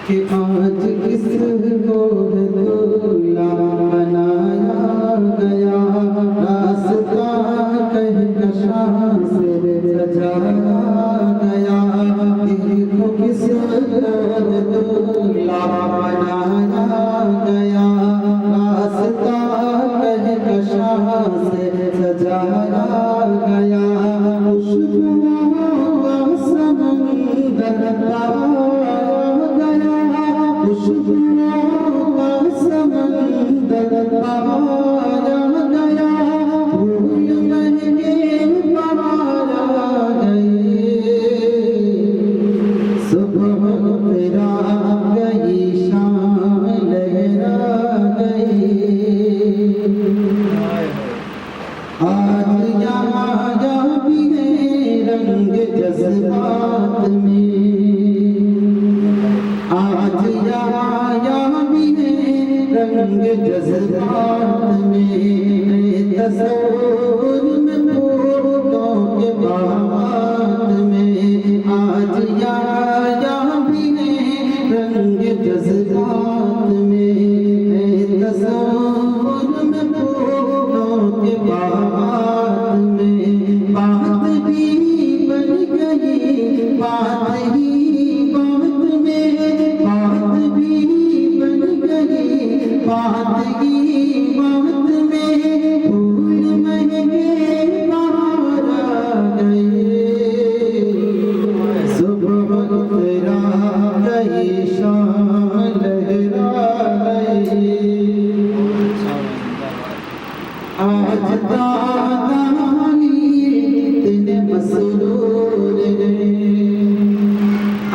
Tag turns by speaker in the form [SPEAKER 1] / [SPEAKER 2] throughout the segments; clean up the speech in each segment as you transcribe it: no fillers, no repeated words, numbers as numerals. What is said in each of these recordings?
[SPEAKER 1] कि आज किसको दूल्हा बनाया गया, रास्ता कहकशां से सजाया गया। देखो किसको दूल्हा बनाया गया, रास्ता कहकशां से सजाया गया। खुशबुओं का समंदर खुशबुओं का समंदर पाया गया, फूल महके बहारा गए। सुबह तेरा गई, शाम लहरा गई। आज यहाँ भी है रंग जज्बात में, आज यहाँ भी है रंग जज्बात में। तस्वीर में फूलों के बागात में, आज यहाँ भी है रंग जज्बात में। तस्वीर में फूलों के बागात में, बात भी बन गई, बात ही बात में, बात भी बन गई, बात ही बात में। फूल महके बहारा गए, सुबह तेरा गई, शाम लहरा गई। आज दादानी कितने मसरूर गए,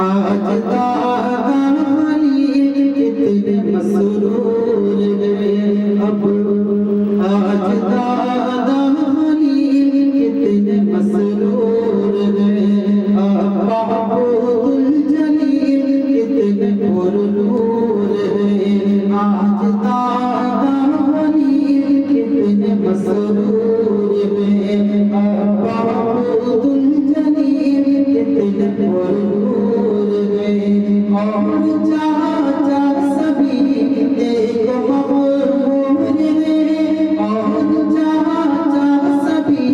[SPEAKER 1] आज दादानी कितने मसरूर गए। अब आज दादानी कितने मसरूर गए, अब्बाउल जलील कितने पुरनूर गए। आज दादानी कितने मसरूर गए, अब्बाउल जलील कितने पुरनूर गए। और चाचा सभी देखो मगरूर हैं, और चाचा सभी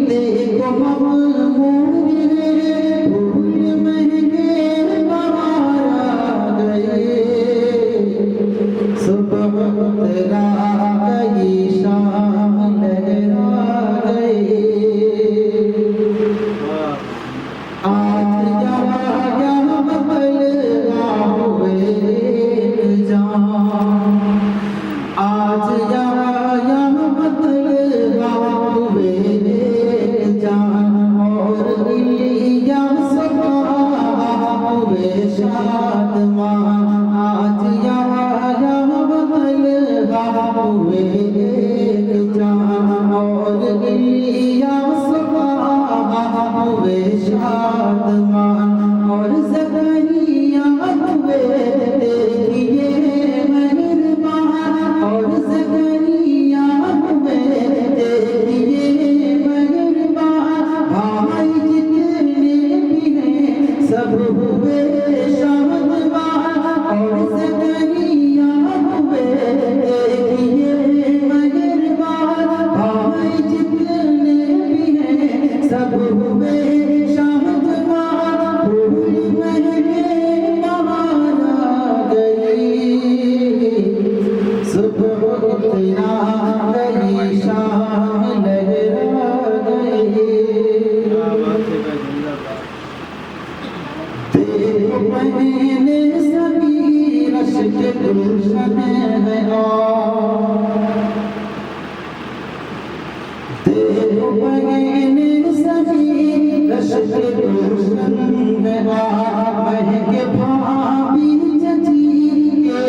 [SPEAKER 1] देखो मगरूर हैं। फूल महके बहारा गए, सुबह तेरा गई, शाम लहरा गई। आज यहाँ बदलवा हुए जान, आज यहाँ बदलवा हुए जान। और इलियास हुए शादमान, आज यहाँ बदलवा हुए जान। और इलियास हुए शादमान, और ज़करिया हुए देखिए मेहरबान, और ज़करिया हुए देखिए मेहरबान। भाई जितने भी हैं सब हुए शादमान, और ज़करिया हुए देखिए मेहरबान। भाई जितने भी हैं सब हुए शादमान। फूल महके बहारा गई, सुबह तेरा गई, शाम लहरा गई। देखो मैंने सभी रश के गुलशन है, देखो मैंने सभी रश के गुलशन है। महके भाभी चची के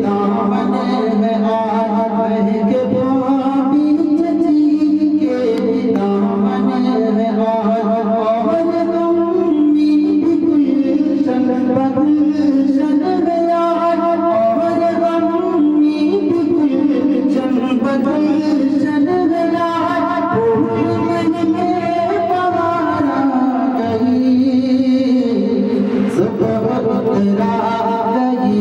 [SPEAKER 1] दामन है, महके भाभी चची के दामन है। और अम्मी भी गुलशन बगुलशन गया, और अम्मी भी गुलशन बगुलशन गया। फूल महके बहारा गई, सुबह तेरा गई,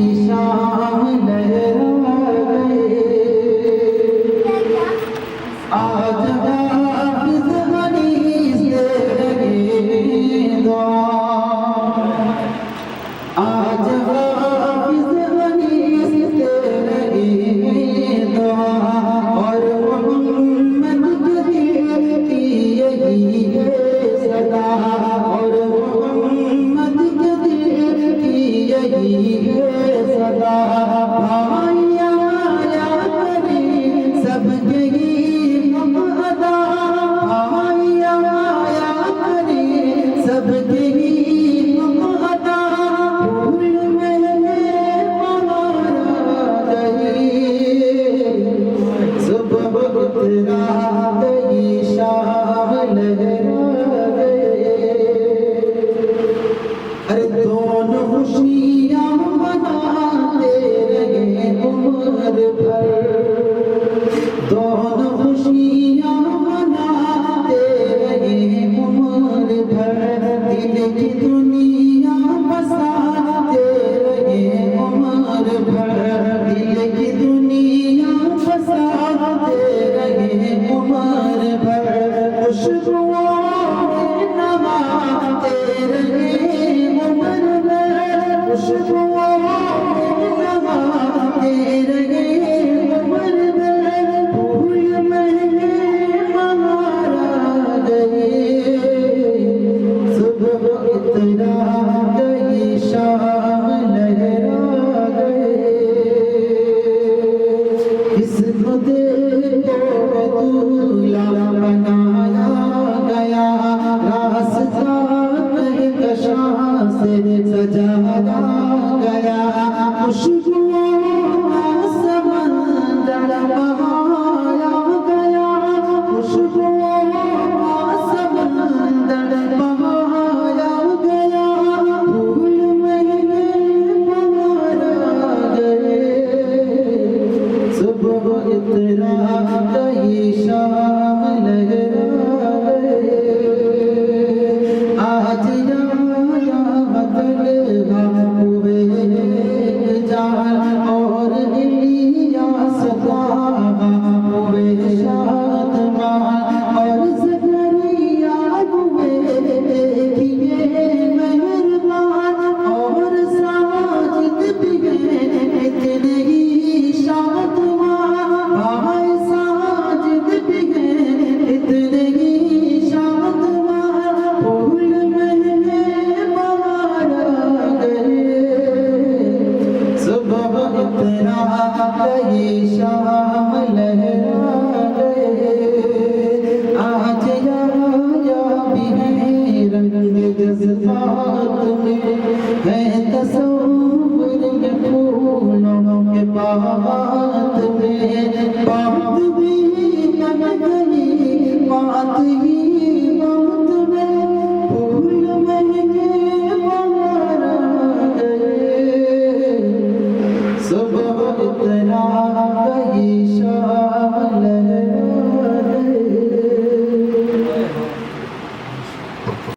[SPEAKER 1] आज हाफिज़ अनीस दे रहे हैं दुआ और मोहम्मद के दिल की यही है सदा और मोहम्मद के दिल की यही है सदा भाई आया करें सबके ही हम अदा भाई आया करें सबके ही हम अदा भूल मैंने हमारा गई सुबह उतरा गई शाम लहरा गए अरे दोनों खुशियाँ मनाते रहे उम्र भर दोनों खुशियाँ मनाते रहे उम्र भर दिल की दुनिया बसाते रहे उम्र भर दिल की दुनिया बसाते रहे उम्र भर खुशबुओं में नवाते रहे उम्र भर खुशबुओं में नवाते रहे उम्र भर भूल मैंने हमारा गए सुबह इतना गई शाम लहरा गए किसको देखो दूल्हा बनाया गया रास्ता कहकशां से सजाया गया खुशबुओं का समंदर बहाया गया खुशबुओं का समंदर बहाया गया भूल मैंने हमारा गए सुबह इतना गई शाम लहरा गए आज आया बदलगा हुए जान और इलियास ताहा हुए शादमान और ज़करिया हुए देखिए मेहरबान और साजिद भी हैं इतने ही शादमान भाई साजिद भी हैं इतने ही शादमान भूल मैंने हमारा गए सुबह इतना गई शाम लहरा गए आज आया भी है रंग जज्बात में है तसव्वुर में फूलों के बागात में बात भी बन गई बात ही